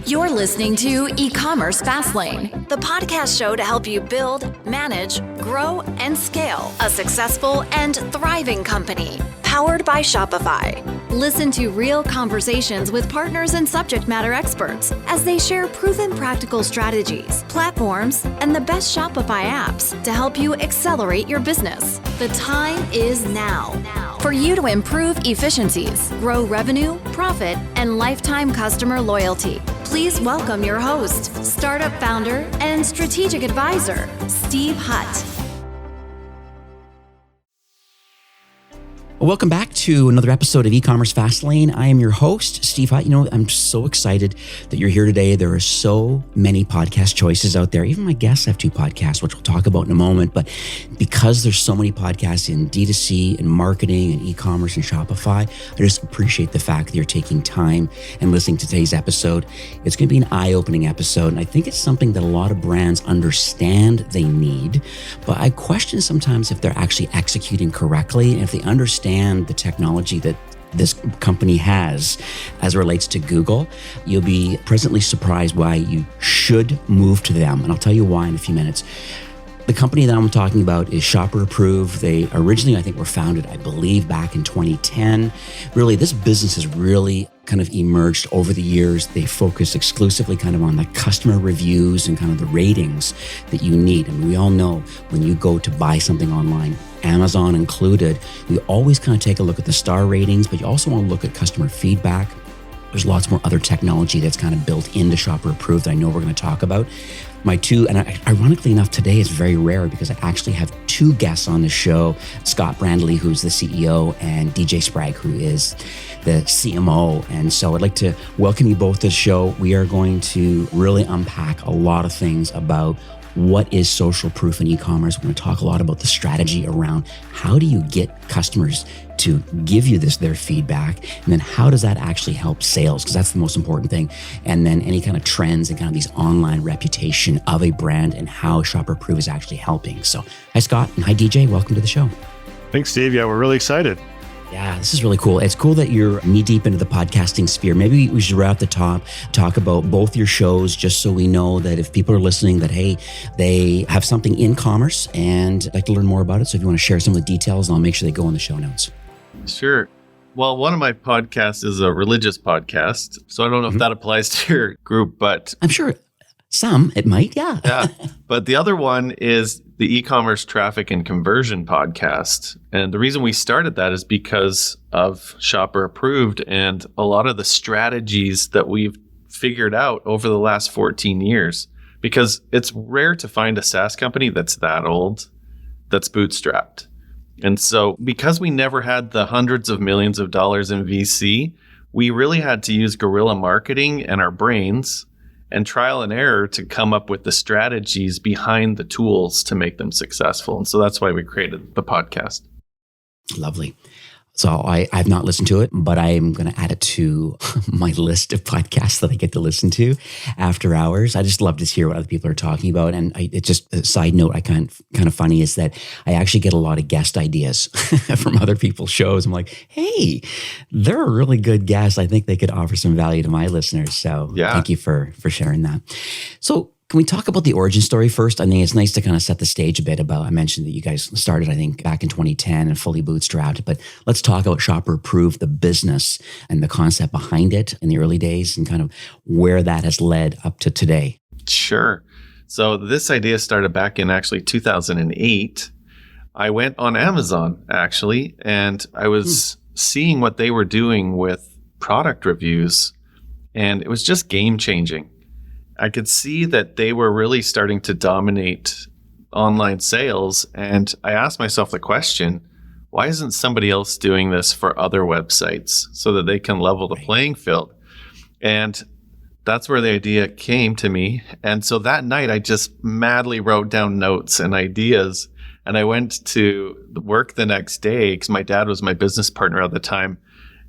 You're listening to E-commerce Fastlane, the podcast show to help you build, manage, grow, and scale a successful and thriving company, powered by Shopify. Listen to real conversations with partners and subject matter experts as they share proven practical strategies, platforms, and the best Shopify apps to help you accelerate your business. The time is now for you to improve efficiencies, grow revenue, profit, and lifetime customer loyalty. Please welcome your host, startup founder, and strategic advisor, Steve Hutt. Welcome back to another episode of E-commerce Fastlane. I am your host, Steve Hutt. I'm so excited that you're here today. There are so many podcast choices out there. Even my guests have 2 podcasts, which we'll talk about in a moment. But because there's so many podcasts in D2C and marketing and e-commerce and Shopify, I just appreciate the fact that you're taking time and listening to today's episode. It's going to be an eye-opening episode. And I think it's something that a lot of brands understand they need. But I question sometimes if they're actually executing correctly and if they understand the technology that this company has as it relates to Google. You'll be pleasantly surprised why you should move to them. And I'll tell you why in a few minutes. The company that I'm talking about is Shopper Approved. They originally, I think, were founded, I believe, back in 2010. Really, this business has really kind of emerged over the years. They focus exclusively kind of on the customer reviews and kind of the ratings that you need. I mean, we all know when you go to buy something online, Amazon included, you always kind of take a look at the star ratings, but you also want to look at customer feedback. There's lots more other technology that's kind of built into Shopper Approved that I know we're going to talk about. Ironically enough, today is very rare because I actually have 2 guests on the show, Scott Brandley, who's the CEO, and DJ Sprague, who is the CMO. And so I'd like to welcome you both to the show. We are going to really unpack a lot of things about what is social proof in e-commerce. We're going to talk a lot about the strategy around how do you get customers to give you their feedback, and then how does that actually help sales? Because that's the most important thing. And then any kind of trends and kind of these online reputation of a brand and how Shopper Approved is actually helping. So hi, Scott, and hi, DJ. Welcome to the show. Thanks, Steve. Yeah, we're really excited. Yeah, this is really cool. It's cool that you're knee deep into the podcasting sphere. Maybe we should right off the top talk about both your shows, just so we know that if people are listening that, hey, they have something in commerce and like to learn more about it. So if you want to share some of the details, I'll make sure they go in the show notes. Sure. Well, one of my podcasts is a religious podcast. So I don't know if that applies to your group, but I'm sure some, it might, yeah. Yeah. But the other one is the e-commerce traffic and conversion podcast. And the reason we started that is because of Shopper Approved and a lot of the strategies that we've figured out over the last 14 years. Because it's rare to find a SaaS company that's that old, that's bootstrapped. And so because we never had the hundreds of millions of dollars in VC, we really had to use guerrilla marketing and our brains and trial and error to come up with the strategies behind the tools to make them successful. And so that's why we created the podcast. Lovely. So I've not listened to it, but I'm going to add it to my list of podcasts that I get to listen to after hours. I just love to hear what other people are talking about. And it's just a side note, I kind of funny is that I actually get a lot of guest ideas from other people's shows. I'm like, hey, they're a really good guest. I think they could offer some value to my listeners. So Thank you for sharing that. So can we talk about the origin story first? I think it's nice to kind of set the stage a bit about, I mentioned that you guys started, I think, back in 2010 and fully bootstrapped, but let's talk about Shopper Approved, the business and the concept behind it in the early days and kind of where that has led up to today. Sure. So this idea started back in actually 2008. I went on Amazon actually, and I was seeing what they were doing with product reviews, and it was just game changing. I could see that they were really starting to dominate online sales. And I asked myself the question, why isn't somebody else doing this for other websites so that they can level the playing field? And that's where the idea came to me. And so that night, I just madly wrote down notes and ideas. And I went to work the next day because my dad was my business partner at the time.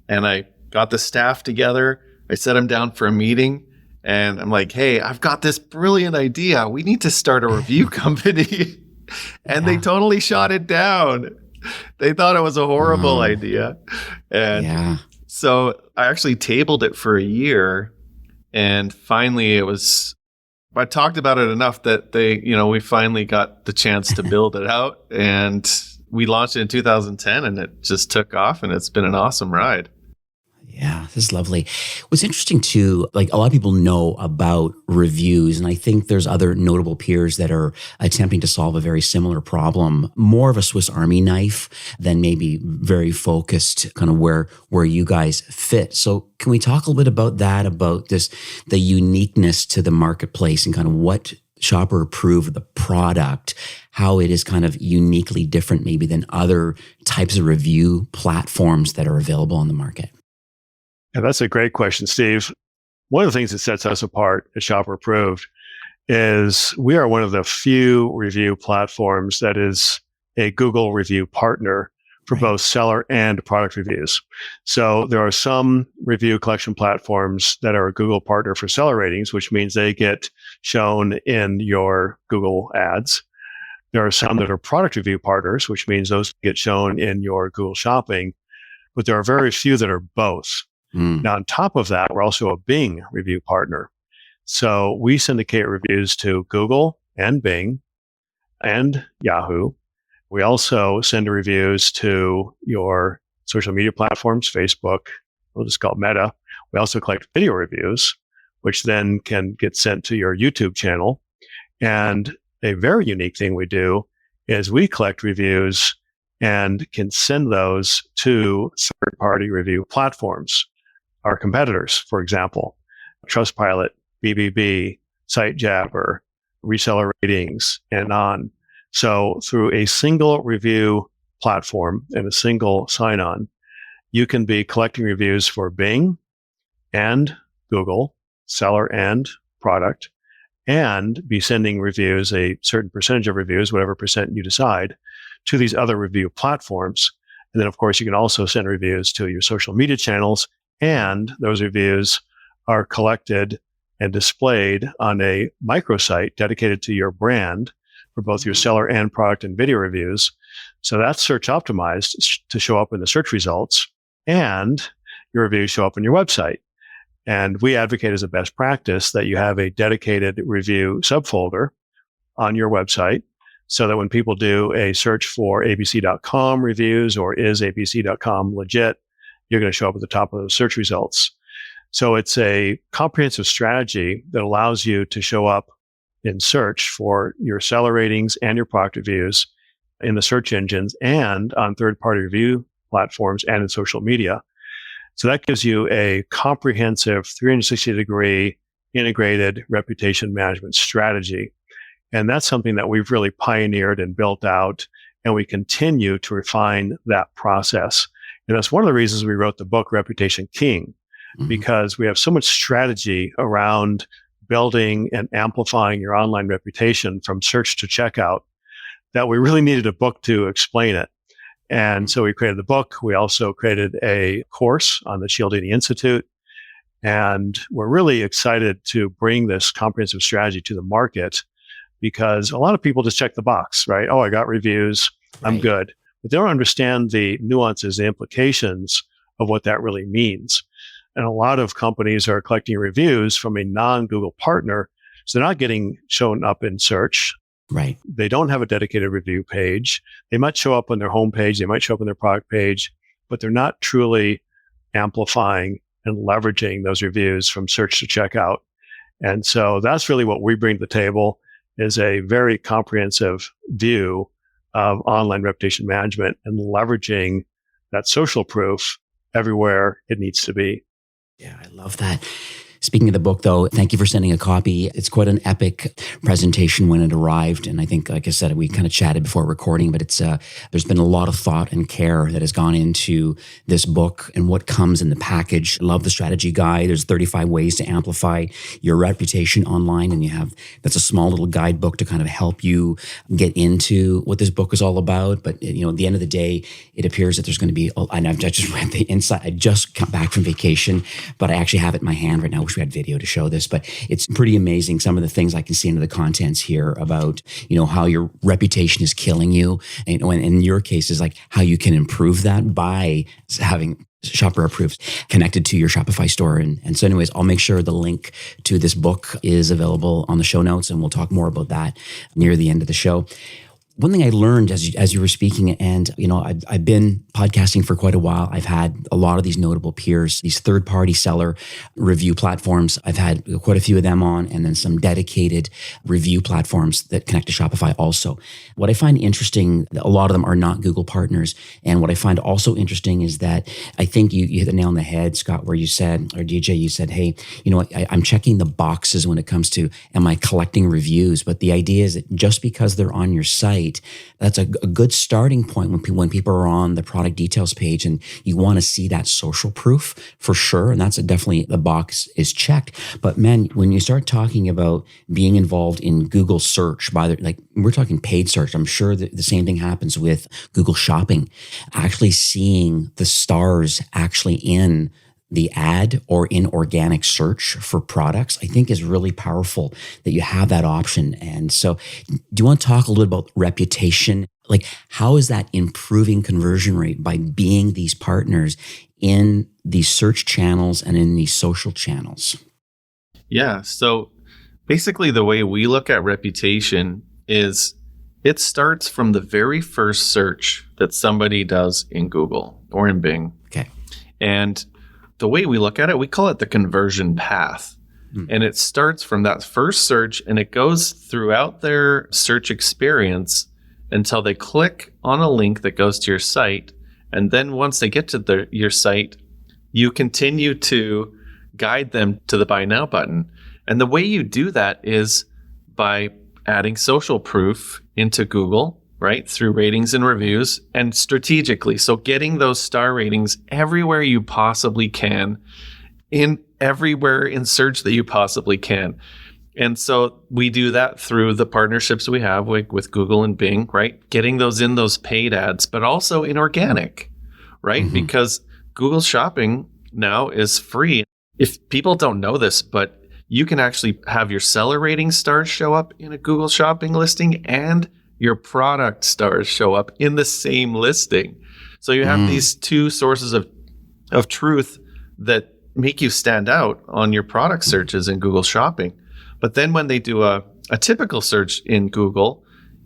And I got the staff together. I set them down for a meeting. And I'm like, hey, I've got this brilliant idea. We need to start a review company. And they totally shot it down. They thought it was a horrible idea. And so I actually tabled it for a year. And finally I talked about it enough that we finally got the chance to build it out, and we launched it in 2010, and it just took off, and it's been an awesome ride. Yeah, this is lovely. What's interesting too, like a lot of people know about reviews, and I think there's other notable peers that are attempting to solve a very similar problem, more of a Swiss Army knife than maybe very focused kind of where you guys fit. So can we talk a little bit about that, about this, the uniqueness to the marketplace and kind of what Shopper Approved, the product, how it is kind of uniquely different maybe than other types of review platforms that are available on the market? Yeah, that's a great question, Steve. One of the things that sets us apart at Shopper Approved is we are one of the few review platforms that is a Google review partner for both seller and product reviews. So there are some review collection platforms that are a Google partner for seller ratings, which means they get shown in your Google ads. There are some that are product review partners, which means those get shown in your Google Shopping, but there are very few that are both. Now, on top of that, we're also a Bing review partner. So we syndicate reviews to Google and Bing and Yahoo. We also send reviews to your social media platforms, Facebook, we'll just call it Meta. We also collect video reviews, which then can get sent to your YouTube channel. And a very unique thing we do is we collect reviews and can send those to third-party review platforms. Our competitors, for example, Trustpilot, BBB, SiteJabber, Reseller Ratings, and on. So through a single review platform and a single sign-on, you can be collecting reviews for Bing and Google, seller and product, and be sending reviews, a certain percentage of reviews, whatever percent you decide, to these other review platforms. And then, of course, you can also send reviews to your social media channels, and those reviews are collected and displayed on a microsite dedicated to your brand for both your seller and product and video reviews. So that's search optimized to show up in the search results, and your reviews show up on your website. And we advocate as a best practice that you have a dedicated review subfolder on your website so that when people do a search for abc.com reviews or is abc.com legit, you're going to show up at the top of those search results. So it's a comprehensive strategy that allows you to show up in search for your seller ratings and your product reviews in the search engines and on third-party review platforms and in social media. So that gives you a comprehensive 360-degree integrated reputation management strategy. And that's something that we've really pioneered and built out, and we continue to refine that process. And that's one of the reasons we wrote the book Reputation King, because we have so much strategy around building and amplifying your online reputation from search to checkout that we really needed a book to explain it. And so we created the book. We also created a course on the Cialdini Institute. And we're really excited to bring this comprehensive strategy to the market because a lot of people just check the box, right? Oh, I got reviews. I'm good. But they don't understand the nuances, the implications of what that really means. And a lot of companies are collecting reviews from a non-Google partner, so they're not getting shown up in search. Right. They don't have a dedicated review page. They might show up on their homepage. They might show up on their product page, but they're not truly amplifying and leveraging those reviews from search to checkout. And so that's really what we bring to the table, is a very comprehensive view of online reputation management and leveraging that social proof everywhere it needs to be. Yeah, I love that. Speaking of the book, though, thank you for sending a copy. It's quite an epic presentation when it arrived. And I think, like I said, we kind of chatted before recording, but it's there's been a lot of thought and care that has gone into this book and what comes in the package. Love the strategy guide. There's 35 ways to amplify your reputation online. And that's a small little guidebook to kind of help you get into what this book is all about. But, at the end of the day, it appears that there's going to be, and I've just read the inside. I just got back from vacation, but I actually have it in my hand right now, wish we had video to show this, but it's pretty amazing. Some of the things I can see into the contents here about, how your reputation is killing you. And in your case is like how you can improve that by having Shopper Approved connected to your Shopify store. And so anyways, I'll make sure the link to this book is available on the show notes, and we'll talk more about that near the end of the show. One thing I learned as you were speaking, and I've been podcasting for quite a while. I've had a lot of these notable peers, these third-party seller review platforms. I've had quite a few of them on, and then some dedicated review platforms that connect to Shopify also. What I find interesting, a lot of them are not Google partners. And what I find also interesting is that I think you hit the nail on the head, Scott, where you said, or DJ, you said, hey, I'm checking the boxes when it comes to, am I collecting reviews? But the idea is that just because they're on your site, that's a good starting point when people are on the product details page, and you want to see that social proof for sure. And that's definitely, the box is checked. But man, when you start talking about being involved in Google search, we're talking paid search, I'm sure that the same thing happens with Google Shopping. Actually seeing the stars actually in the ad or in organic search for products, I think is really powerful that you have that option. And so do you want to talk a little bit about reputation? Like, how is that improving conversion rate by being these partners in these search channels and in these social channels? Yeah. So basically the way we look at reputation is it starts from the very first search that somebody does in Google or in Bing. Okay. And the way we look at it, we call it the conversion path. And it starts from that first search, and it goes throughout their search experience until they click on a link that goes to your site. And then once they get to your site, you continue to guide them to the Buy Now button. And the way you do that is by adding social proof into Google, right, through ratings and reviews, and strategically. So getting those star ratings everywhere you possibly can, everywhere in search that you possibly can. And so we do that through the partnerships we have with Google and Bing, right? Getting those in those paid ads, but also in organic, right? Mm-hmm. Because Google Shopping now is free. If people don't know this, but you can actually have your seller rating stars show up in a Google Shopping listing, and your product stars show up in the same listing. So you have these two sources of truth that make you stand out on your product searches in Google Shopping. But then when they do a typical search in Google,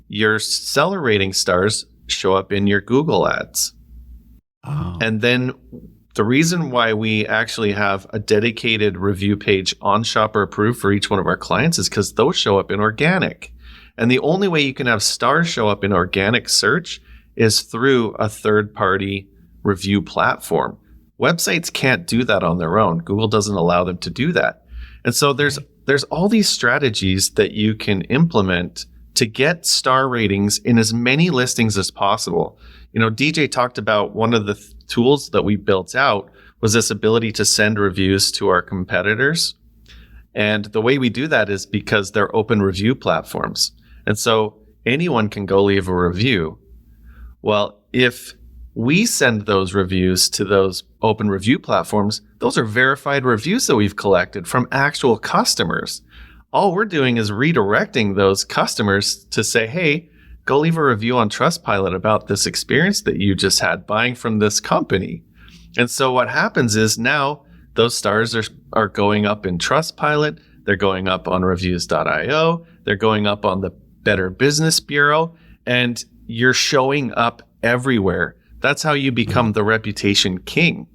your seller rating stars show up in your Google ads. Oh. And then the reason why we actually have a dedicated review page on Shopper Approved for each one of our clients is because those show up in organic. And the only way you can have stars show up in organic search is through a third-party review platform. Websites can't do that on their own. Google doesn't allow them to do that. And so there's all these strategies that you can implement to get star ratings in as many listings as possible. DJ talked about one of the tools that we built out was this ability to send reviews to our competitors. And the way we do that is because they're open review platforms. And so anyone can go leave a review. Well, if we send those reviews to those open review platforms, those are verified reviews that we've collected from actual customers. All we're doing is redirecting those customers to say, hey, go leave a review on Trustpilot about this experience that you just had buying from this company. And so what happens is now those stars are going up in Trustpilot. They're going up on reviews.io. They're going up on the Better Business Bureau. And you're showing up everywhere. That's how you become the reputation king,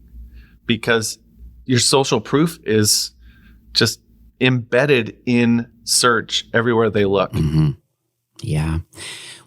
because your social proof is just embedded in search everywhere they look. Mm-hmm. Yeah.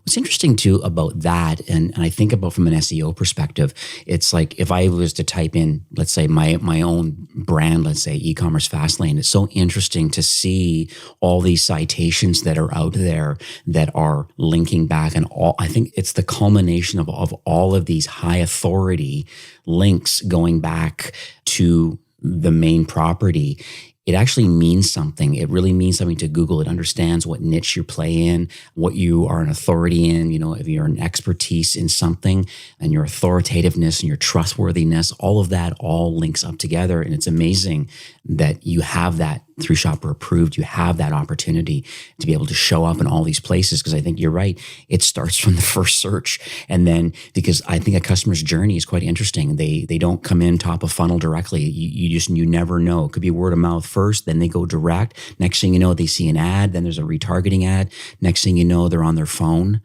What's interesting too about that, and I think about from an SEO perspective, it's like if I was to type in, let's say my own brand, let's say e-commerce Fastlane, it's so interesting to see all these citations that are out there that are linking back, and all. I think it's the culmination of all of these high authority links going back to the main property. it actually means something. It really means something to Google. It understands what niche you play in, what you are an authority in, if you're an expertise in something, and your authoritativeness and your trustworthiness, all of that all links up together. And it's amazing that you have that through Shopper Approved. You have that opportunity to be able to show up in all these places, because I think you're right. It starts from the first search. And then, because I think a customer's journey is quite interesting. They don't come in top of funnel directly. You never know. It could be word of mouth first, then they go direct. Next thing you know, they see an ad, then there's a retargeting ad. Next thing you know, they're on their phone.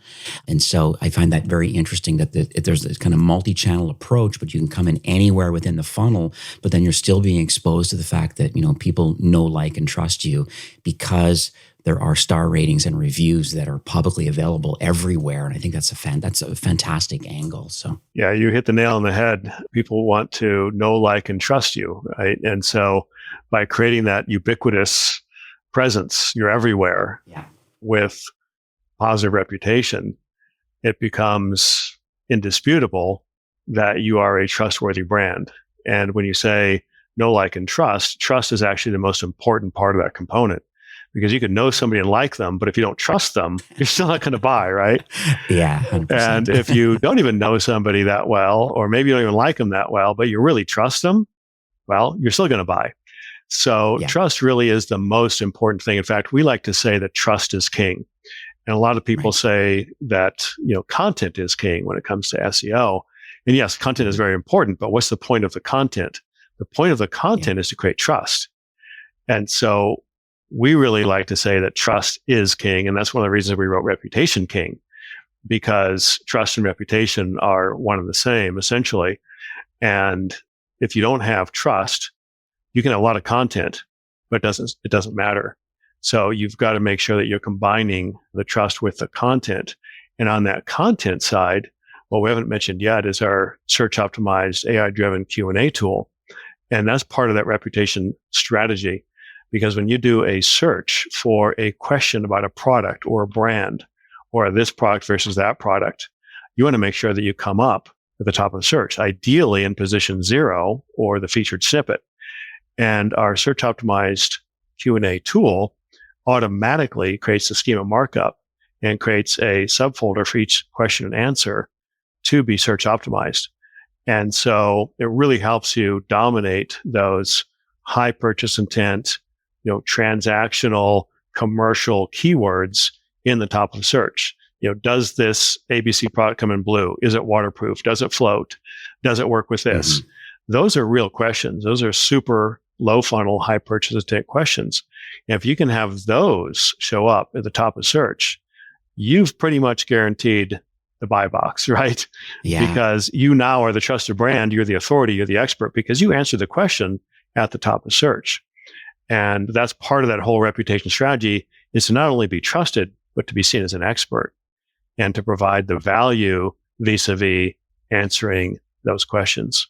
And so I find that very interesting that there's this kind of multi-channel approach, but you can come in anywhere within the funnel, but then you're still being exposed to the fact that, people know, like, and trust you because there are star ratings and reviews that are publicly available everywhere. And I think that's a fantastic angle. So yeah, you hit the nail on the head. People want to know, like, and trust you, right? And so by creating that ubiquitous presence, you're everywhere with positive reputation, it becomes indisputable that you are a trustworthy brand. And when you say know, like, and trust is actually the most important part of that component. Because you can know somebody and like them, but if you don't trust them, you're still not going to buy, right? Yeah, 100%. And if you don't even know somebody that well, or maybe you don't even like them that well, but you really trust them, well, you're still going to buy. So trust really is the most important thing. In fact, we like to say that trust is king. And a lot of people say that, content is king when it comes to SEO. And yes, content is very important, but what's the point of the content? The point of the content is to create trust. And so we really like to say that trust is king. And that's one of the reasons we wrote Reputation King, because trust and reputation are one and the same, essentially. And if you don't have trust, you can have a lot of content, but it doesn't matter. So you've got to make sure that you're combining the trust with the content. And on that content side, what we haven't mentioned yet is our search optimized AI-driven Q&A tool. And that's part of that reputation strategy. Because when you do a search for a question about a product or a brand, or this product versus that product, you want to make sure that you come up at the top of the search, ideally in position 0 or the featured snippet. And our search optimized Q&A tool automatically creates the schema markup and creates a subfolder for each question and answer to be search optimized. And so it really helps you dominate those high purchase intent, transactional, commercial keywords in the top of search. Does this ABC product come in blue? Is it waterproof? Does it float? Does it work with this? Mm-hmm. Those are real questions. Those are super low funnel, high purchase intent questions. And if you can have those show up at the top of search, you've pretty much guaranteed the buy box, right? Yeah. Because you now are the trusted brand. You're the authority. You're the expert because you answered the question at the top of search. And that's part of that whole reputation strategy, is to not only be trusted, but to be seen as an expert and to provide the value vis-a-vis answering those questions.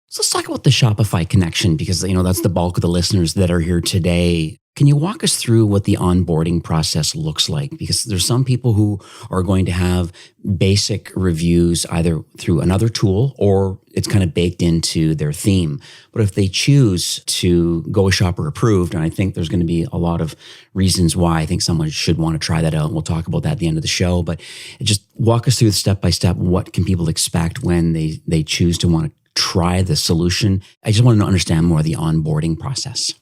So let's talk about the Shopify connection, because that's the bulk of the listeners that are here today. Can you walk us through what the onboarding process looks like? Because there's some people who are going to have basic reviews either through another tool or it's kind of baked into their theme. But if they choose to go with Shopper Approved, and I think there's going to be a lot of reasons why I think someone should want to try that out, and we'll talk about that at the end of the show. But just walk us through step by step. What can people expect when they choose to want to try the solution? I just want to understand more of the onboarding process.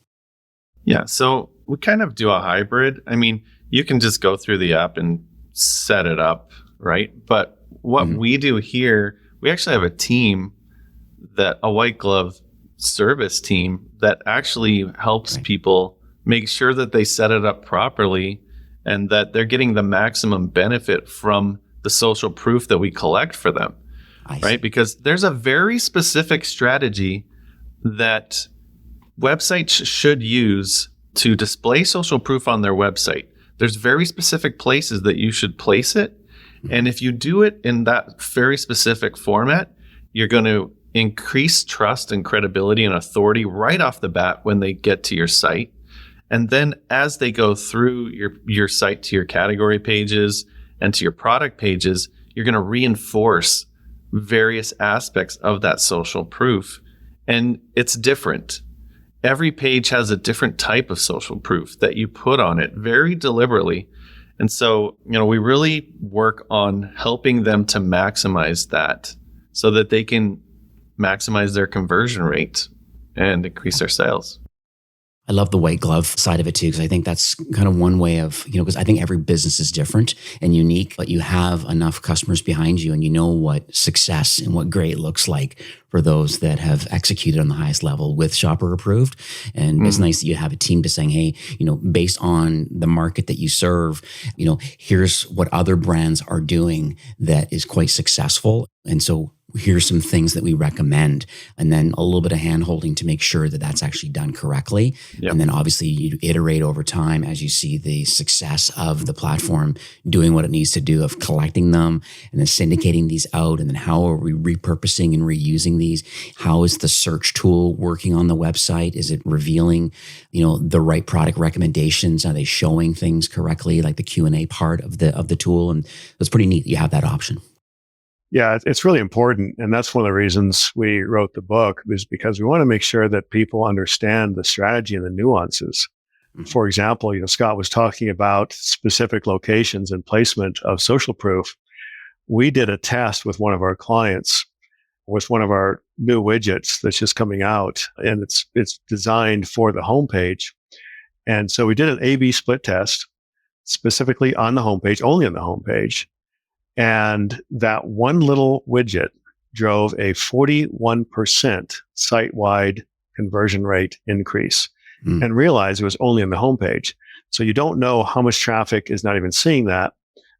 Yeah, so we kind of do a hybrid. I mean, you can just go through the app and set it up, right? But what we do here, we actually have a team, a white glove service team that actually helps people make sure that they set it up properly and that they're getting the maximum benefit from the social proof that we collect for them, right? Because there's a very specific strategy that websites should use to display social proof on their website. There's very specific places that you should place it. And if you do it in that very specific format, you're going to increase trust and credibility and authority right off the bat when they get to your site. And then as they go through your site to your category pages and to your product pages, you're going to reinforce various aspects of that social proof. And it's different. every page has a different type of social proof that you put on it very deliberately. And so, we really work on helping them to maximize that so that they can maximize their conversion rate and increase their sales. I love the white glove side of it too, because I think that's kind of one way of, because I think every business is different and unique, but you have enough customers behind you and you know what success and what great looks like for those that have executed on the highest level with Shopper Approved. And it's nice that you have a team to saying, hey, based on the market that you serve, here's what other brands are doing that is quite successful. And so here's some things that we recommend, and then a little bit of hand-holding to make sure that that's actually done correctly. Yep. And then obviously you iterate over time as you see the success of the platform doing what it needs to do of collecting them and then syndicating these out. And then how are we repurposing and reusing these? How is the search tool working on the website? Is it revealing, the right product recommendations? Are they showing things correctly, like the Q&A part of the tool? And it's pretty neat that you have that option. Yeah, it's really important. And that's one of the reasons we wrote the book, is because we want to make sure that people understand the strategy and the nuances. For example, Scott was talking about specific locations and placement of social proof. We did a test with one of our clients with one of our new widgets that's just coming out, and it's designed for the homepage. And so we did an A/B split test specifically on the homepage, only on the homepage. And that one little widget drove a 41% site-wide conversion rate increase, and realized it was only on the homepage. So you don't know how much traffic is not even seeing that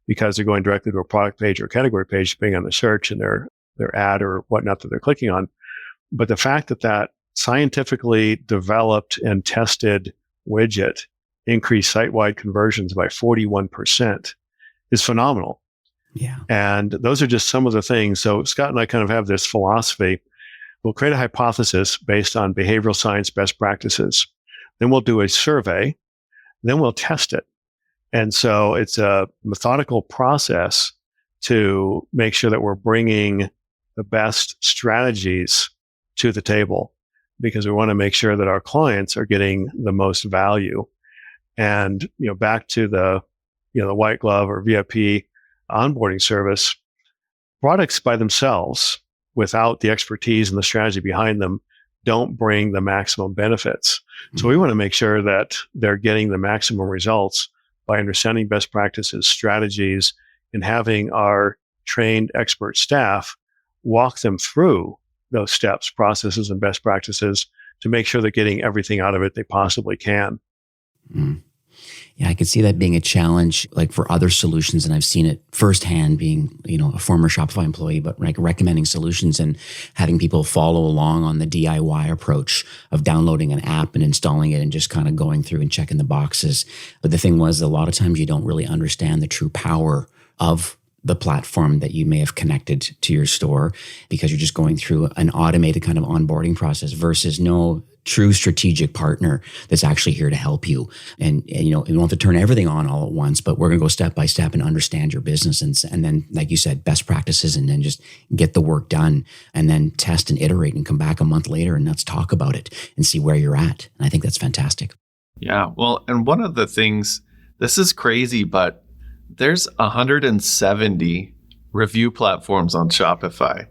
because they're going directly to a product page or category page, being on the search and their ad or whatnot that they're clicking on. But the fact that scientifically developed and tested widget increased site-wide conversions by 41% is phenomenal. Yeah. And those are just some of the things. So Scott and I kind of have this philosophy. We'll create a hypothesis based on behavioral science best practices. Then we'll do a survey. Then we'll test it. And so it's a methodical process to make sure that we're bringing the best strategies to the table, because we want to make sure that our clients are getting the most value. And, back to the white glove or VIP onboarding service, products by themselves without the expertise and the strategy behind them don't bring the maximum benefits. So we want to make sure that they're getting the maximum results by understanding best practices, strategies, and having our trained expert staff walk them through those steps, processes, and best practices to make sure they're getting everything out of it they possibly can. Yeah, I could see that being a challenge, like for other solutions, and I've seen it firsthand, being a former Shopify employee, but like recommending solutions and having people follow along on the DIY approach of downloading an app and installing it and just kind of going through and checking the boxes. But the thing was, a lot of times you don't really understand the true power of the platform that you may have connected to your store, because you're just going through an automated kind of onboarding process versus no true strategic partner that's actually here to help you. And you don't have to turn everything on all at once, but we're going to go step by step and understand your business. And then, like you said, best practices, and then just get the work done, and then test and iterate and come back a month later and let's talk about it and see where you're at. And I think that's fantastic. Yeah. Well, and one of the things, this is crazy, but there's 170 review platforms on Shopify.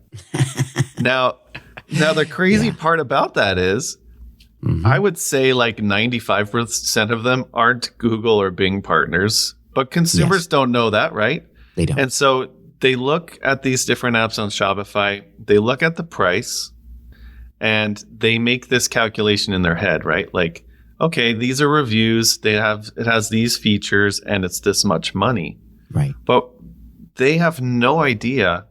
Now the crazy part about that is, I would say like 95% of them aren't Google or Bing partners, but consumers don't know that, right? They don't. And so they look at these different apps on Shopify, they look at the price, and they make this calculation in their head, right? Like, okay, these are reviews, it has these features, and it's this much money. Right. But they have no idea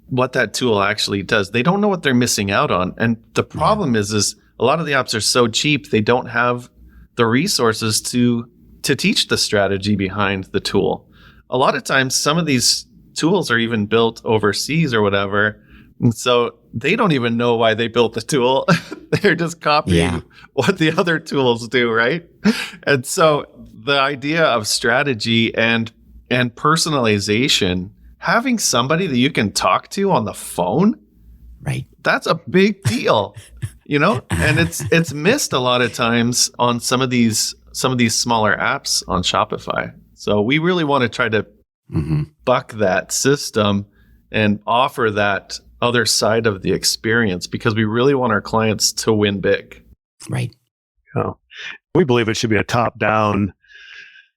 what that tool actually does. They don't know what they're missing out on. And the problem is a lot of the apps are so cheap, they don't have the resources to teach the strategy behind the tool. A lot of times, some of these tools are even built overseas or whatever. And so they don't even know why they built the tool. They're just copying what the other tools do, right? And so the idea of strategy and personalization, having somebody that you can talk to on the phone Right. That's a big deal, and it's missed a lot of times on some of these smaller apps on Shopify. So we really want to try to buck that system and offer that other side of the experience, because we really want our clients to win big. Right. We believe it should be a top-down,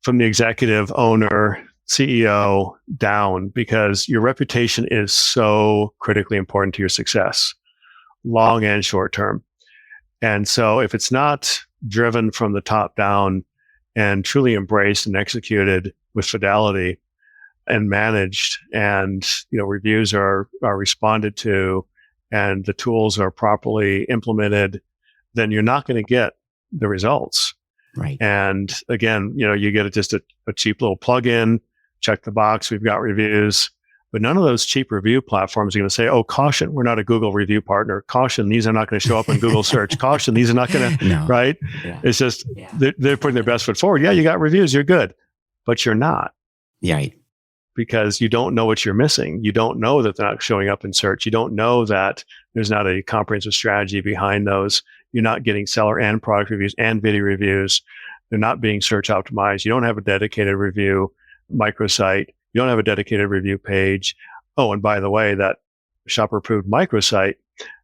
from the executive owner, CEO down, because your reputation is so critically important to your success, long and short term. And so if it's not driven from the top down and truly embraced and executed with fidelity and managed, and reviews are responded to and the tools are properly implemented, then you're not going to get the results. Right. And again, you get just a cheap little plug-in, check the box, we've got reviews. But none of those cheap review platforms are going to say, oh, caution, we're not a Google review partner. Caution, these are not going to show up in Google search. Caution, these are not going to, right? Yeah. It's just, they're putting their best foot forward. Yeah, you got reviews, you're good. But you're not. Yeah. Right. Because you don't know what you're missing. You don't know that they're not showing up in search. You don't know that there's not a comprehensive strategy behind those. You're not getting seller and product reviews and video reviews. They're not being search optimized. You don't have a dedicated review microsite. You don't have a dedicated review page. Oh, and by the way, that Shopper Approved microsite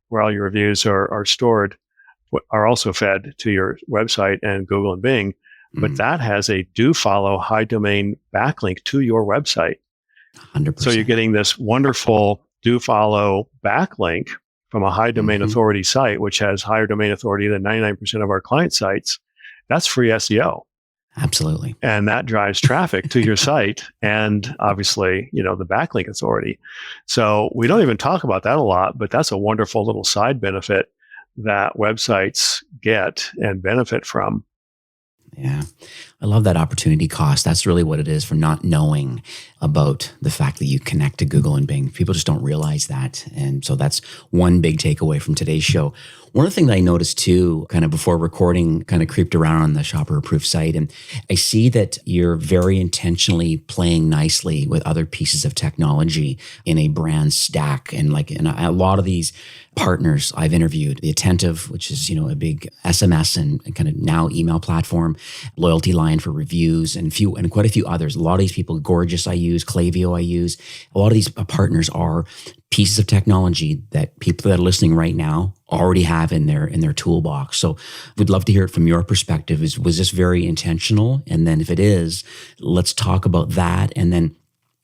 where all your reviews are stored are also fed to your website and Google and Bing. But that has a do follow high domain backlink to your website. 100%. So you're getting this wonderful do follow backlink from a high domain authority site, which has higher domain authority than 99% of our client sites. That's free SEO. Absolutely. And that drives traffic to your site and obviously, the backlink authority. So we don't even talk about that a lot, but that's a wonderful little side benefit that websites get and benefit from. Yeah. I love that opportunity cost. That's really what it is for not knowing about the fact that you connect to Google and Bing. People just don't realize that. And so that's one big takeaway from today's show. One of the things I noticed too, kind of before recording, kind of creeped around on the Shopper Approved site, and I see that you're very intentionally playing nicely with other pieces of technology in a brand stack. And in a lot of these partners I've interviewed, the Attentive, which is, a big SMS and kind of now email platform, Loyalty Line for reviews, and quite a few others. A lot of these people, Gorgeous I use, Klaviyo I use. A lot of these partners are pieces of technology that people that are listening right now already have in their toolbox. So we'd love to hear it from your perspective. Was this very intentional? And then if it is, let's talk about that. And then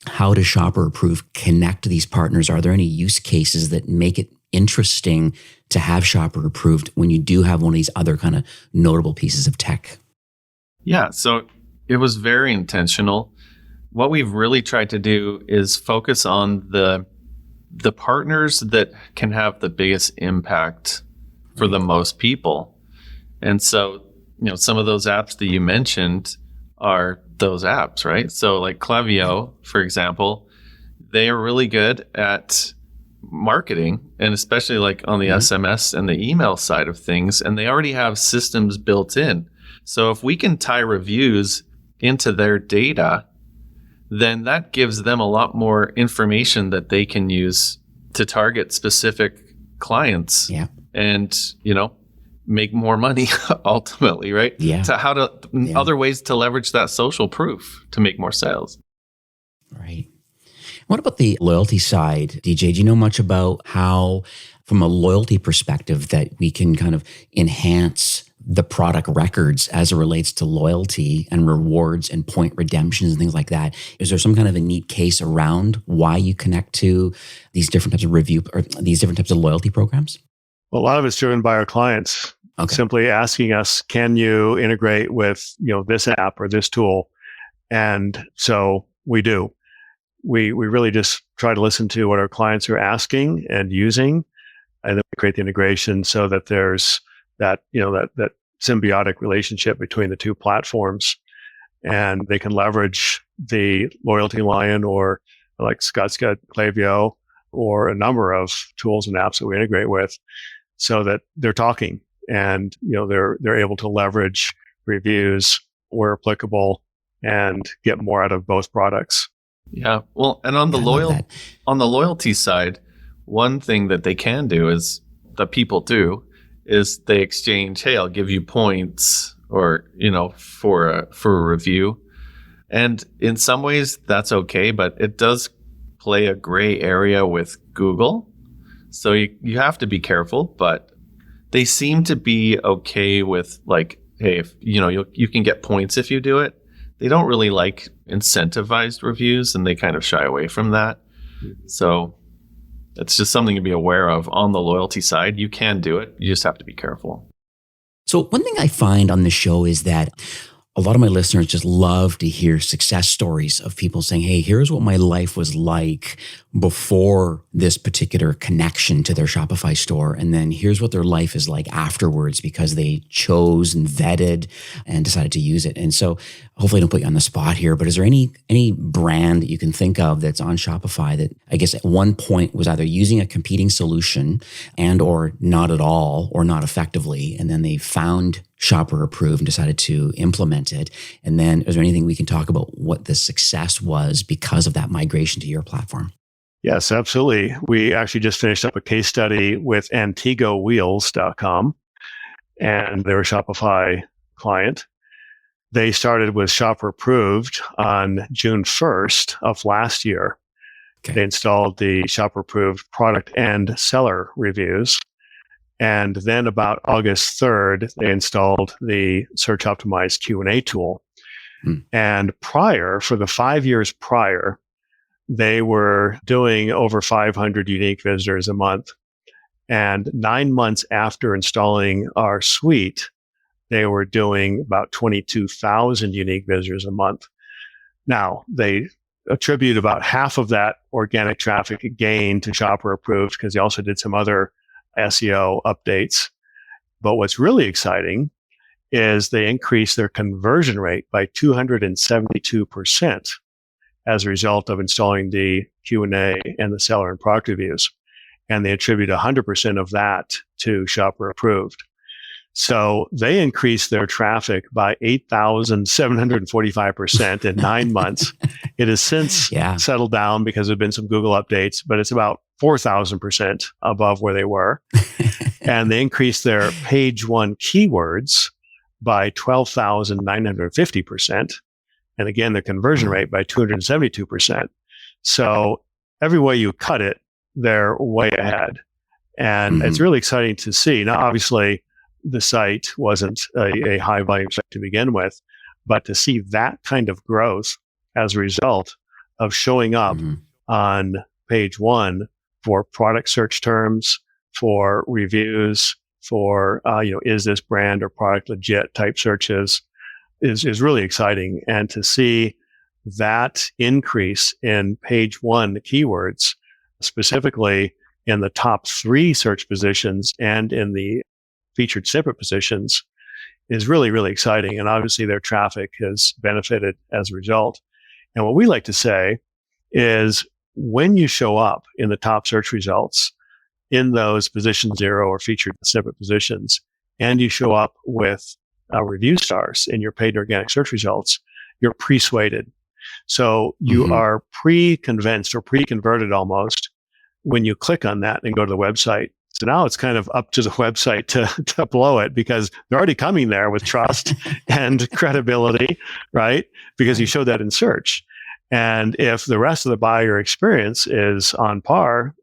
how does Shopper Approved connect to these partners? Are there any use cases that make it interesting to have Shopper Approved when you do have one of these other kind of notable pieces of tech? Yeah, so it was very intentional. What we've really tried to do is focus on the partners that can have the biggest impact for the most people. And so, some of those apps that you mentioned are those apps, right? So like Klaviyo, for example, they are really good at marketing, and especially like on the SMS and the email side of things, and they already have systems built in. So if we can tie reviews into their data, then that gives them a lot more information that they can use to target specific clients and, make more money ultimately, right? Yeah. Other ways to leverage that social proof to make more sales. Right. What about the loyalty side, DJ? Do you know much about how, from a loyalty perspective, that we can kind of enhance the product records as it relates to loyalty and rewards and point redemptions and things like that? Is there some kind of a neat case around why you connect to these different types of review or these different types of loyalty programs? Well, a lot of it's driven by our clients simply asking us, can you integrate with, this app or this tool? And so we do. We really just try to listen to what our clients are asking and using, and then we create the integration so that there's that symbiotic relationship between the two platforms, and they can leverage the Loyalty Lion or, like Scott's got, Klaviyo, or a number of tools and apps that we integrate with, so that they're talking and they're able to leverage reviews where applicable and get more out of both products. Yeah, well, and on the loyalty side, one thing that they can do is that people do is they exchange, hey, I'll give you points or, for a review. And in some ways that's okay, but it does play a gray area with Google. So you have to be careful, but they seem to be okay with like, hey, if you can get points if you do it. They don't really like incentivized reviews, and they kind of shy away from that. So it's just something to be aware of on the loyalty side. You can do it. You just have to be careful. So one thing I find on the show is that a lot of my listeners just love to hear success stories of people saying, hey, here's what my life was like before this particular connection to their Shopify store. And then here's what their life is like afterwards because they chose and vetted and decided to use it. And so hopefully I don't put you on the spot here, but is there any brand that you can think of that's on Shopify that I guess at one point was either using a competing solution and or not at all or not effectively, and then they found Shopper Approved and decided to implement it? And then is there anything we can talk about what the success was because of that migration to your platform? Yes, absolutely. We actually just finished up a case study with AntigoWheels.com, and they're a Shopify client. They started with Shopper Approved on June 1st of last year. Okay. They installed the Shopper Approved product and seller reviews. And then about August 3rd, they installed the Search Optimized Q&A tool. And for the 5 years prior, they were doing over 500 unique visitors a month. And 9 months after installing our suite, they were doing about 22,000 unique visitors a month. Now, they attribute about half of that organic traffic gain to Shopper Approved because they also did some other SEO updates. But what's really exciting is they increased their conversion rate by 272% as a result of installing the Q&A and the seller and product reviews. And they attribute 100% of that to Shopper Approved. So they increased their traffic by 8,745% in 9 months. It has since settled down because there have been some Google updates, but it's about 4,000% above where they were. And they increased their page one keywords by 12,950%. And again, the conversion rate by 272%. So every way you cut it, they're way ahead. And it's really exciting to see. Now, obviously, the site wasn't a high volume site to begin with, but to see that kind of growth as a result of showing up on page one for product search terms, for reviews, for, is this brand or product legit type searches is really exciting. And to see that increase in page one keywords, specifically in the top 3 search positions and in the featured snippet positions, is really, really exciting. And obviously their traffic has benefited as a result. And what we like to say is when you show up in the top search results in those position 0 or featured snippet positions, and you show up with review stars in your paid organic search results, you're persuaded. So you are pre-convinced or pre-converted almost when you click on that and go to the website. So now it's kind of up to the website to blow it because they're already coming there with trust and credibility, right? Because you showed that in search. And if the rest of the buyer experience is on par,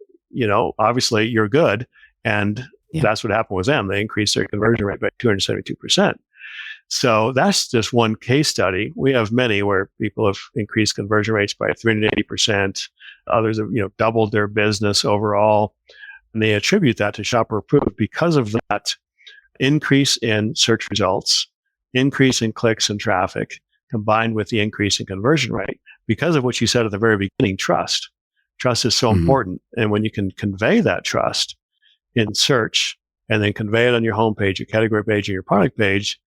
obviously you're good. And that's what happened with them. They increased their conversion rate by 272%. So that's just one case study. We have many where people have increased conversion rates by 380%. Others have, doubled their business overall. And they attribute that to Shopper Approved because of that increase in search results, increase in clicks and traffic, combined with the increase in conversion rate. Because of what you said at the very beginning, trust. Trust is so important. And when you can convey that trust in search and then convey it on your homepage, your category page, and your product page,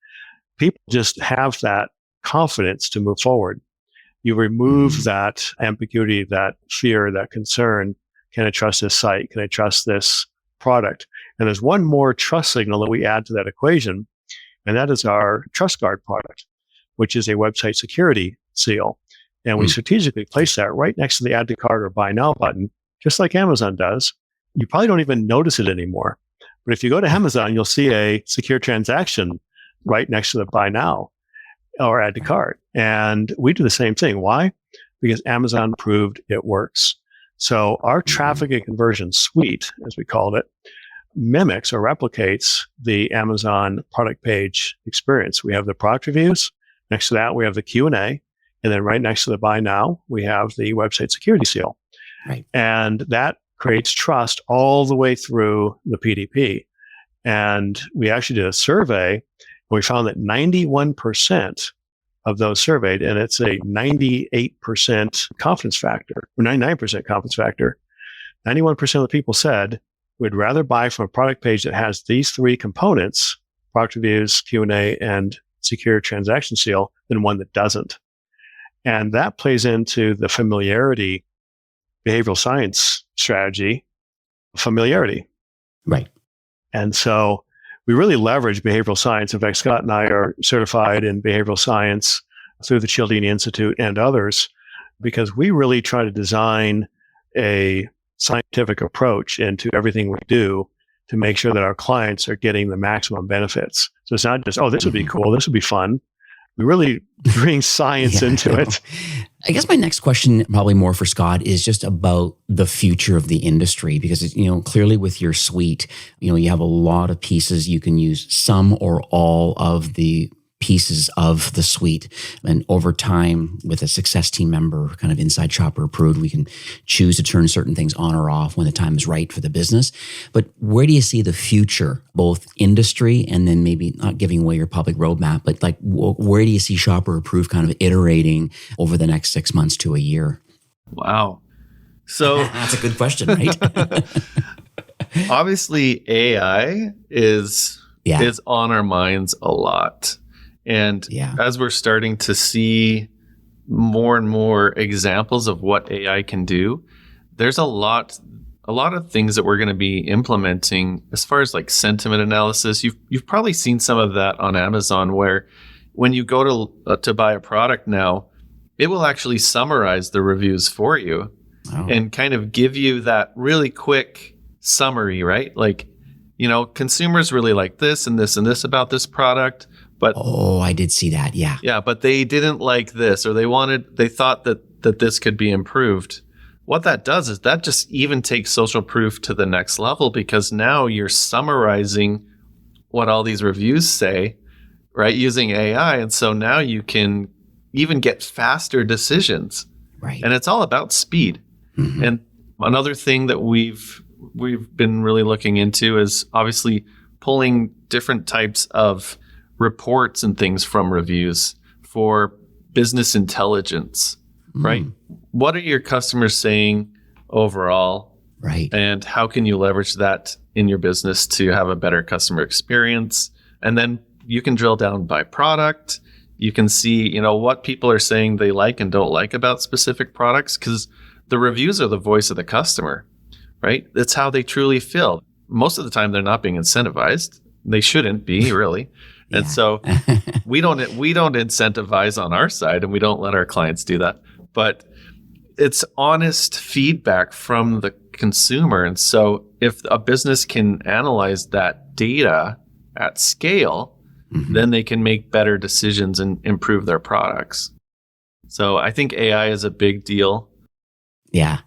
people just have that confidence to move forward. You remove that ambiguity, that fear, that concern. Can I trust this site? Can I trust this product? And there's one more trust signal that we add to that equation, and that is our TrustGuard product, which is a website security seal. And we strategically place that right next to the Add to Cart or Buy Now button, just like Amazon does. you probably don't even notice it anymore. But if you go to Amazon, you'll see a secure transaction right next to the buy now or add to cart. And we do the same thing. Why? Because Amazon proved it works. So our traffic and conversion suite, as we called it, mimics or replicates the Amazon product page experience. We have the product reviews. Next to that, we have the Q&A. And then right next to the buy now, we have the website security seal. Right. And that creates trust all the way through the PDP. And we actually did a survey, and we found that 91% of those surveyed, and it's a 98% confidence factor, or 99% confidence factor, 91% of the people said we'd rather buy from a product page that has these three components, product reviews, Q&A, and secure transaction seal, than one that doesn't. And that plays into the familiarity behavioral science strategy, familiarity. Right. And so we really leverage behavioral science. In fact, Scott and I are certified in behavioral science through the Cialdini Institute and others, because we really try to design a scientific approach into everything we do to make sure that our clients are getting the maximum benefits. So it's not just, oh, this would be cool, this would be fun. We really bring science into it. I guess my next question, probably more for Scott, is just about the future of the industry, because, clearly with your suite, you have a lot of pieces. You can use some or all of the pieces of the suite. And over time, with a success team member kind of inside Shopper Approved, we can choose to turn certain things on or off when the time is right for the business. But where do you see the future, both industry and then maybe not giving away your public roadmap, but like where do you see Shopper Approved kind of iterating over the next 6 months to a year? Wow. So that's a good question, right? Obviously, AI is on our minds a lot. And as we're starting to see more and more examples of what AI can do, there's a lot of things that we're going to be implementing as far as like sentiment analysis. You've probably seen some of that on Amazon, where when you go to buy a product now, it will actually summarize the reviews for you and kind of give you that really quick summary, right? Like, consumers really like this and this and this about this product. But I did see that. Yeah. Yeah, but they didn't like this, or they thought that this could be improved. What that does is that just even takes social proof to the next level, because now you're summarizing what all these reviews say, right, using AI. And so now you can even get faster decisions. Right. And it's all about speed. Mm-hmm. And another thing that we've been really looking into is obviously pulling different types of reports and things from reviews for business intelligence, right? What are your customers saying overall? Right. And how can you leverage that in your business to have a better customer experience? And then you can drill down by product. You can see, what people are saying they like and don't like about specific products, because the reviews are the voice of the customer, right? That's how they truly feel. Most of the time, they're not being incentivized. They shouldn't be, really. And so we don't incentivize on our side, and we don't let our clients do that. But it's honest feedback from the consumer. And so if a business can analyze that data at scale, then they can make better decisions and improve their products. So I think AI is a big deal. Yeah.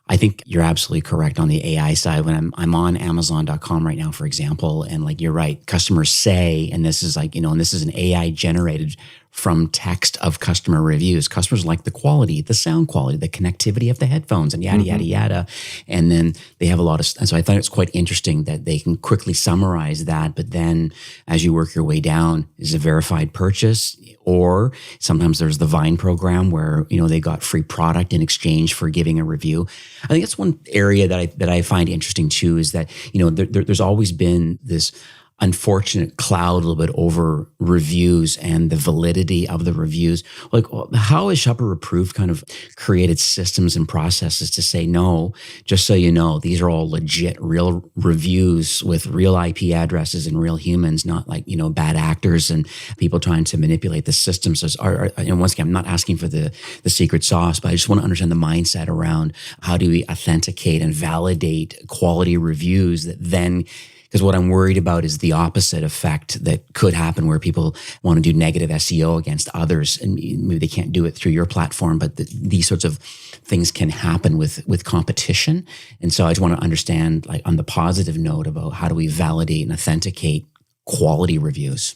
I think you're absolutely correct on the AI side. When I'm on Amazon.com right now, for example, and like you're right, customers say, and this is like, and this is an AI generated from text of customer reviews. Customers like the quality, the sound quality, the connectivity of the headphones, and yada, yada, yada. And then they have a lot of, and so I thought it's quite interesting that they can quickly summarize that. But then as you work your way down, is it a verified purchase? Or sometimes there's the Vine program where, they got free product in exchange for giving a review. I think that's one area that I find interesting too, is that, there's always been this unfortunate cloud a little bit over reviews and the validity of the reviews. Like, how has Shopper Approved kind of created systems and processes to say, no, just so you know, these are all legit, real reviews with real IP addresses and real humans, not like, bad actors and people trying to manipulate the systems. And once again, I'm not asking for the secret sauce, but I just want to understand the mindset around how do we authenticate and validate quality reviews that then, because what I'm worried about is the opposite effect that could happen where people want to do negative SEO against others, and maybe they can't do it through your platform, but these sorts of things can happen with competition. And so I just want to understand, like, on the positive note, about how do we validate and authenticate quality reviews?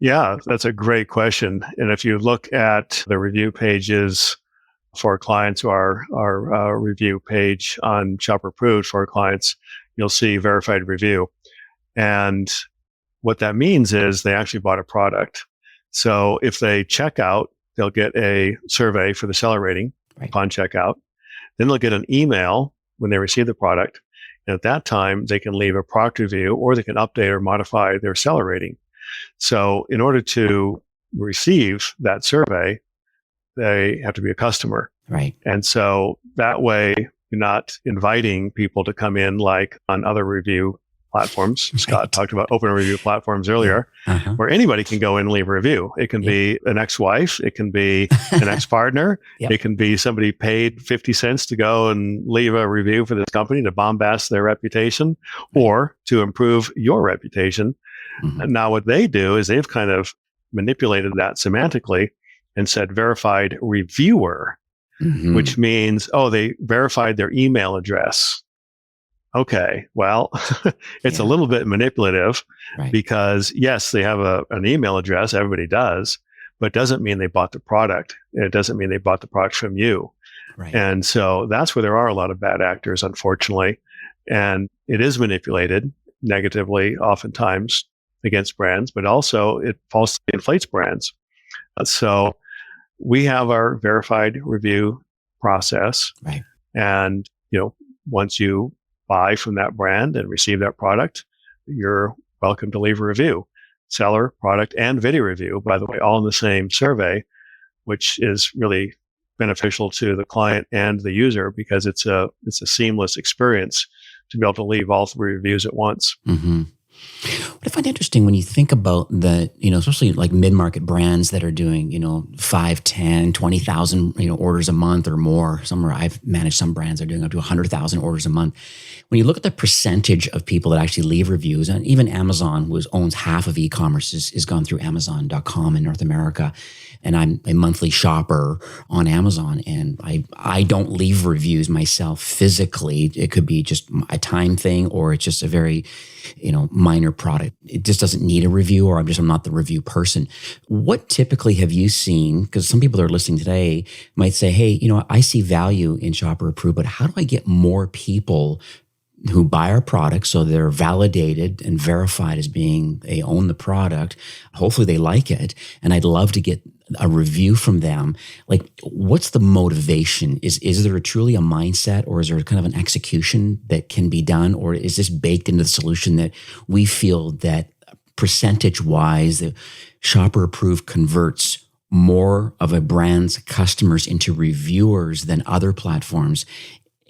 Yeah, that's a great question. And if you look at the review pages for clients, or our review page on Shopper Approved for our clients, you'll see verified review. And what that means is they actually bought a product. So if they check out, they'll get a survey for the seller rating upon checkout. Then they'll get an email when they receive the product. And at that time, they can leave a product review, or they can update or modify their seller rating. So in order to receive that survey, they have to be a customer. Right. And so that way, you're not inviting people to come in like on other review platforms. Right. Scott talked about open review platforms earlier, where anybody can go in and leave a review. It can be an ex-wife. It can be an ex-partner. It can be somebody paid 50 cents to go and leave a review for this company to bombast their reputation or to improve your reputation. And now what they do is they've kind of manipulated that semantically and said verified reviewer. Which means, they verified their email address. Okay, well, it's a little bit manipulative because, yes, they have an email address. Everybody does, but it doesn't mean they bought the product. It doesn't mean they bought the product from you. Right. And so that's where there are a lot of bad actors, unfortunately. And it is manipulated negatively, oftentimes, against brands, but also it falsely inflates brands. So we have our verified review process. Right. And, once you buy from that brand and receive that product, you're welcome to leave a review. Seller, product, and video review, by the way, all in the same survey, which is really beneficial to the client and the user because it's a seamless experience to be able to leave all three reviews at once. What I find interesting when you think about the, especially like mid-market brands that are doing, 5, 10, 20,000, orders a month or more. I've managed some brands that are doing up to 100,000 orders a month. When you look at the percentage of people that actually leave reviews, and even Amazon, who owns half of e-commerce, is gone through Amazon.com in North America. And I'm a monthly shopper on Amazon, and I don't leave reviews myself physically. It could be just a time thing, or it's just a very, minor product. It just doesn't need a review, or I'm not the review person. What typically have you seen? Because some people that are listening today might say, hey, I see value in Shopper Approved, but how do I get more people who buy our product so they're validated and verified as being they own the product? Hopefully they like it, and I'd love to get a review from them. Like, what's the motivation? Is there truly a mindset, or is there kind of an execution that can be done, or is this baked into the solution that we feel that percentage-wise, the Shopper Approved converts more of a brand's customers into reviewers than other platforms?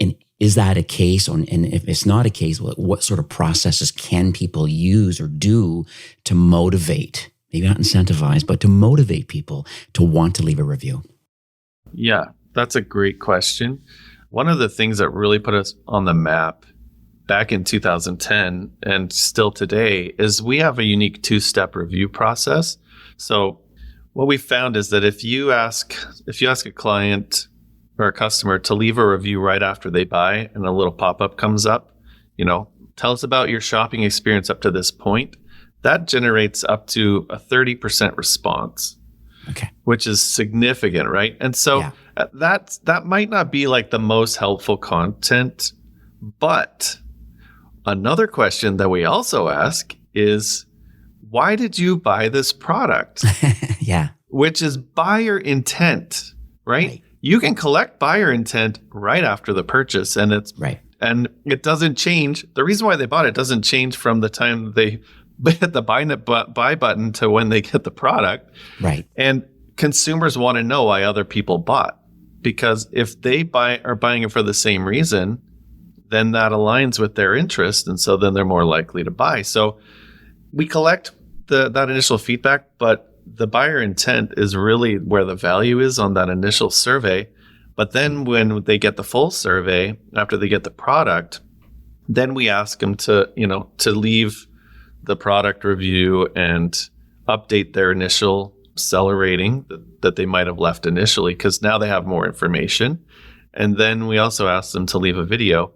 And is that a case? And if it's not a case, what sort of processes can people use or do to motivate, maybe not incentivize, but to motivate people to want to leave a review? Yeah, that's a great question. One of the things that really put us on the map back in 2010 and still today is we have a unique two-step review process. So what we found is that if you ask a client or a customer to leave a review right after they buy and a little pop-up comes up, tell us about your shopping experience up to this point, that generates up to a 30% response, which is significant, right? And so that might not be like the most helpful content, but another question that we also ask is, why did you buy this product? Which is buyer intent, right? You can collect buyer intent right after the purchase, and it's and it doesn't change. The reason why they bought it doesn't change from the time they hit the buy button to when they get the product. Right. And consumers want to know why other people bought, because if they are buying it for the same reason, then that aligns with their interest. And so then they're more likely to buy. So we collect that initial feedback, but the buyer intent is really where the value is on that initial survey. But then when they get the full survey, after they get the product, then we ask them to leave the product review and update their initial seller rating that they might have left initially, because now they have more information. And then we also ask them to leave a video.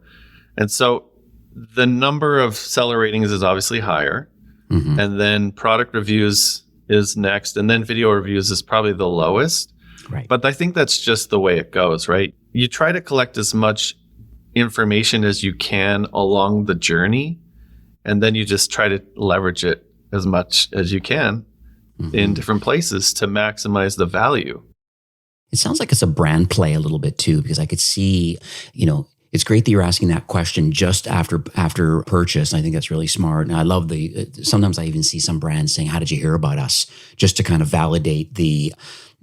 And so the number of seller ratings is obviously higher. Mm-hmm. And then product reviews is next. And then video reviews is probably the lowest. Right. But I think that's just the way it goes, right? You try to collect as much information as you can along the journey, and then you just try to leverage it as much as you can in different places to maximize the value. It sounds like it's a brand play a little bit too, because I could see, it's great that you're asking that question just after purchase. I think that's really smart. And I love sometimes I even see some brands saying, how did you hear about us? Just to kind of validate the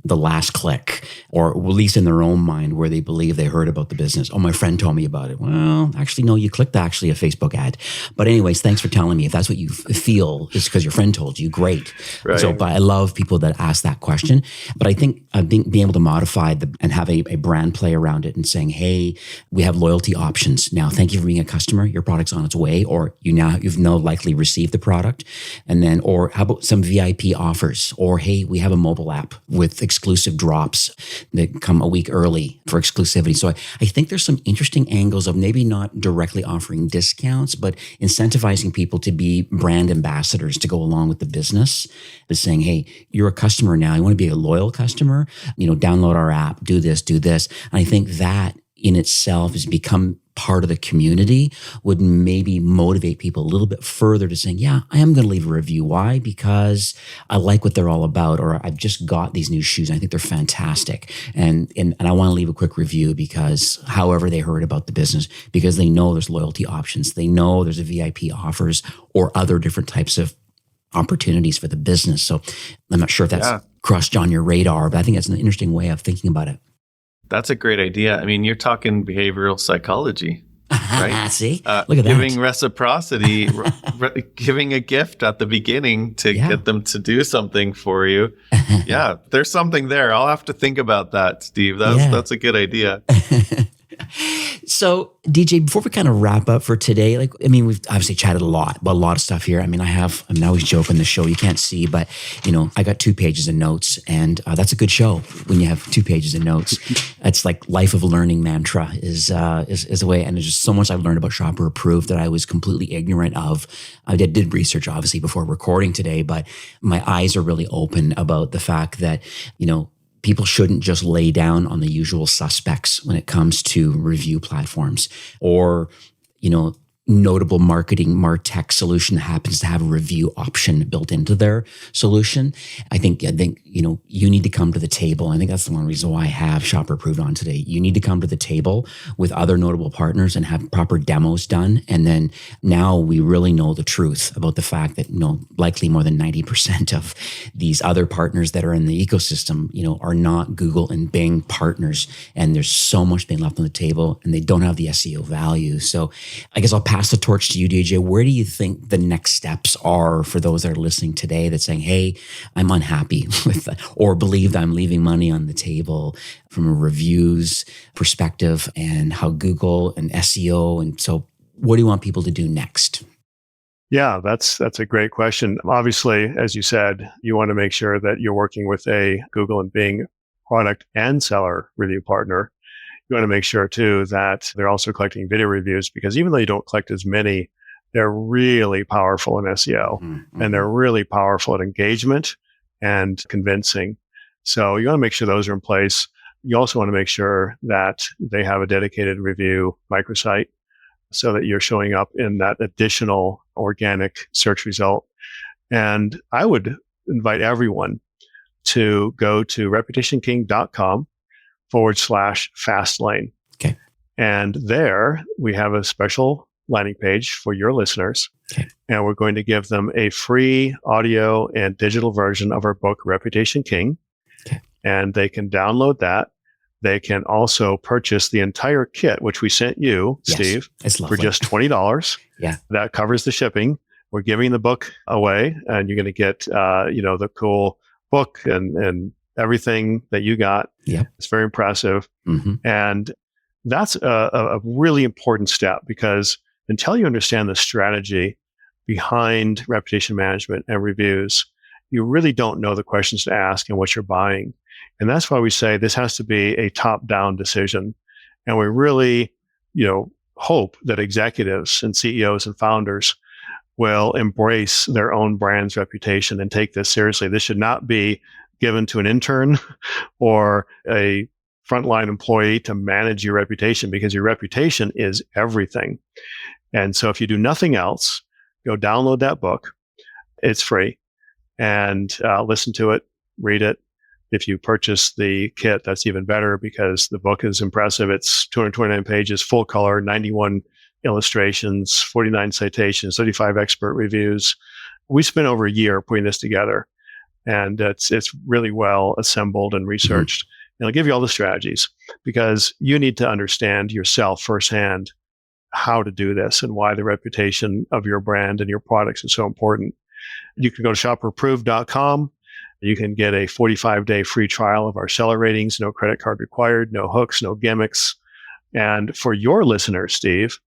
last click, or at least in their own mind where they believe they heard about the business. Oh, my friend told me about it. Well, actually, no, you clicked actually a Facebook ad. But anyways, thanks for telling me. If that's what you feel is because your friend told you, great. Right. So, but I love people that ask that question. But I think being able to modify and have a brand play around it and saying, hey, we have loyalty options. Now, thank you for being a customer. Your product's on its way, or you've now likely received the product. And then, or how about some VIP offers? Or, hey, we have a mobile app with exclusive drops that come a week early for exclusivity. So I think there's some interesting angles of maybe not directly offering discounts, but incentivizing people to be brand ambassadors to go along with the business. But saying, hey, you're a customer now. You want to be a loyal customer? Download our app, do this, do this. And I think that in itself has become part of the community, would maybe motivate people a little bit further to saying, yeah, I am going to leave a review. Why? Because I like what they're all about, or I've just got these new shoes and I think they're fantastic. And I want to leave a quick review because however they heard about the business, because they know there's loyalty options. They know there's a VIP offers or other different types of opportunities for the business. So I'm not sure if that's crossed on your radar, but I think that's an interesting way of thinking about it. That's a great idea. I mean, you're talking behavioral psychology, right? See, look at that. Giving reciprocity, giving a gift at the beginning to get them to do something for you. Yeah, there's something there. I'll have to think about that, Steve. That's a good idea. So, DJ, before we kind of wrap up for today, we've obviously chatted a lot about a lot of stuff here. I always joke on the show, you can't see, but, I got 2 pages of notes, and that's a good show when you have 2 pages of notes. It's like life of learning mantra is a way, and there's just so much I've learned about Shopper Approved that I was completely ignorant of. I did research, obviously, before recording today, but my eyes are really open about the fact that, people shouldn't just lay down on the usual suspects when it comes to review platforms or, notable marketing MarTech solution that happens to have a review option built into their solution. I think you need to come to the table. I think that's the one reason why I have Shopper Approved on today. You need to come to the table with other notable partners and have proper demos done. And then now we really know the truth about the fact that likely more than 90% of these other partners that are in the ecosystem, are not Google and Bing partners. And there's so much being left on the table and they don't have the SEO value. So I guess I'll pass the torch to you, DJ. Where do you think the next steps are for those that are listening today that's saying, hey, I'm unhappy with that, or believe that I'm leaving money on the table from a reviews perspective and how Google and SEO, and so what do you want people to do next? Yeah, that's a great question. Obviously, as you said, you want to make sure that you're working with a Google and Bing product and seller review partner. You want to make sure too that they're also collecting video reviews, because even though you don't collect as many, they're really powerful in SEO and they're really powerful at engagement and convincing. So you want to make sure those are in place. You also want to make sure that they have a dedicated review microsite so that you're showing up in that additional organic search result. And I would invite everyone to go to reputationking.com/fastlane. Okay. And there we have a special landing page for your listeners Okay. And we're going to give them a free audio and digital version of our book, Reputation King. Okay. And they can download that. They can also purchase the entire kit, which we sent you, Yes, Steve, it's lovely. for just $20. Yeah. That covers the shipping. We're giving the book away, and you're going to get, the cool book and everything that you got. Yep. It's very impressive. Mm-hmm. And that's a really important step, because until you understand the strategy behind reputation management and reviews, you really don't know the questions to ask and what you're buying. And that's why we say this has to be a top-down decision. And we really, hope that executives and CEOs and founders will embrace their own brand's reputation and take this seriously. This should not be given to an intern or a frontline employee to manage your reputation, because your reputation is everything. And so if you do nothing else, go download that book. It's free. And listen to it, read it. If you purchase the kit, that's even better, because the book is impressive. It's 229 pages, full color, 91 illustrations, 49 citations, 35 expert reviews. We spent over a year putting this together, and it's really well assembled and researched. And I'll give you all the strategies, because you need to understand yourself firsthand how to do this and why the reputation of your brand and your products is so important. You can go to shopperapproved.com. You can get a 45-day free trial of our seller ratings, no credit card required, no hooks, no gimmicks. And for your listeners, Steve,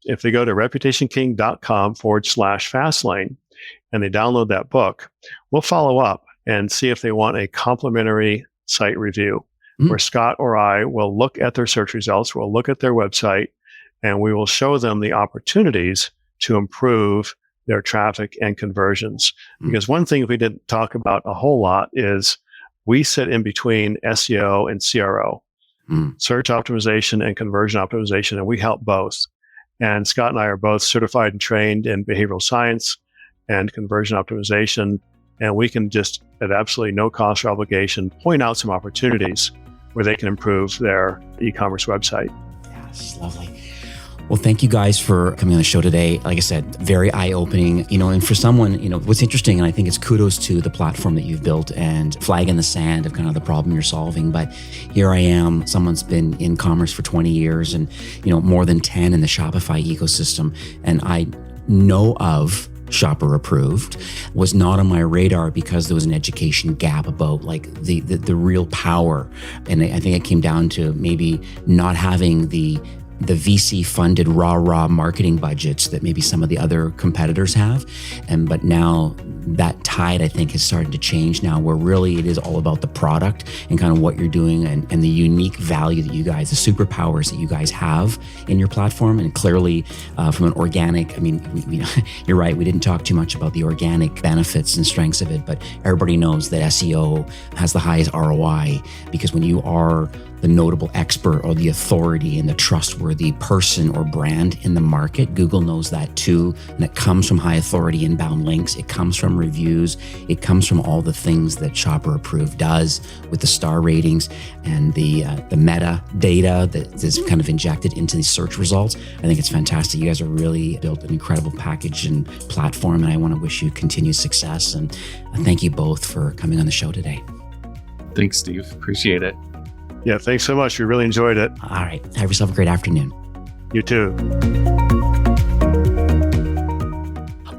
if they go to reputationking.com/fastlane and they download that book, we'll follow up and see if they want a complimentary site review where Scott or I will look at their search results, we'll look at their website, and we will show them the opportunities to improve their traffic and conversions. Because one thing we didn't talk about a whole lot is we sit in between SEO and CRO, search optimization and conversion optimization, and we help both. And Scott and I are both certified and trained in behavioral science and conversion optimization. And we can just, at absolutely no cost or obligation, point out some opportunities where they can improve their e-commerce website. Yes, lovely. Well, thank you guys for coming on the show today. Like I said, very eye-opening, and for someone, what's interesting, and I think it's kudos to the platform that you've built and flag in the sand of kind of the problem you're solving. But here I am, someone's been in commerce for 20 years and, more than 10 in the Shopify ecosystem. And I know of Shopper Approved, was not on my radar because there was an education gap about like the real power. And I think it came down to maybe not having the VC funded raw marketing budgets that maybe some of the other competitors have. But now that tide, I think, has started to change now, where really it is all about the product and kind of what you're doing and the unique value that you guys, the superpowers that you guys have in your platform. And clearly from an organic, you're right, we didn't talk too much about the organic benefits and strengths of it, but everybody knows that SEO has the highest ROI, because when you are the notable expert or the authority and the trustworthy person or brand in the market, Google knows that too. And it comes from high authority inbound links. It comes from reviews. It comes from all the things that Shopper Approved does with the star ratings and the meta data that is kind of injected into these search results. I think it's fantastic. You guys have really built an incredible package and platform, and I want to wish you continued success. And thank you both for coming on the show today. Thanks, Steve. Appreciate it. Yeah, thanks so much. We really enjoyed it. All right. Have yourself a great afternoon. You too.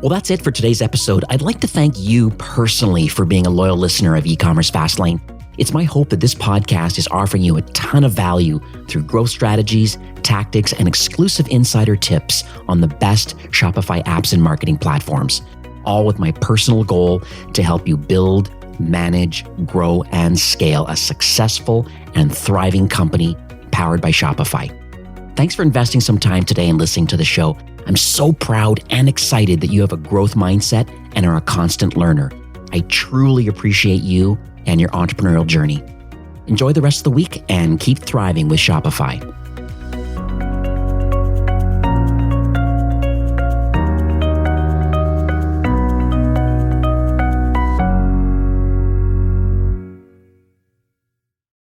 Well, that's it for today's episode. I'd like to thank you personally for being a loyal listener of E-commerce Fastlane. It's my hope that this podcast is offering you a ton of value through growth strategies, tactics, and exclusive insider tips on the best Shopify apps and marketing platforms, all with my personal goal to help you build, manage, grow, and scale a successful and thriving company powered by Shopify. Thanks for investing some time today and listening to the show. I'm so proud and excited that you have a growth mindset and are a constant learner. I truly appreciate you and your entrepreneurial journey. Enjoy the rest of the week and keep thriving with Shopify.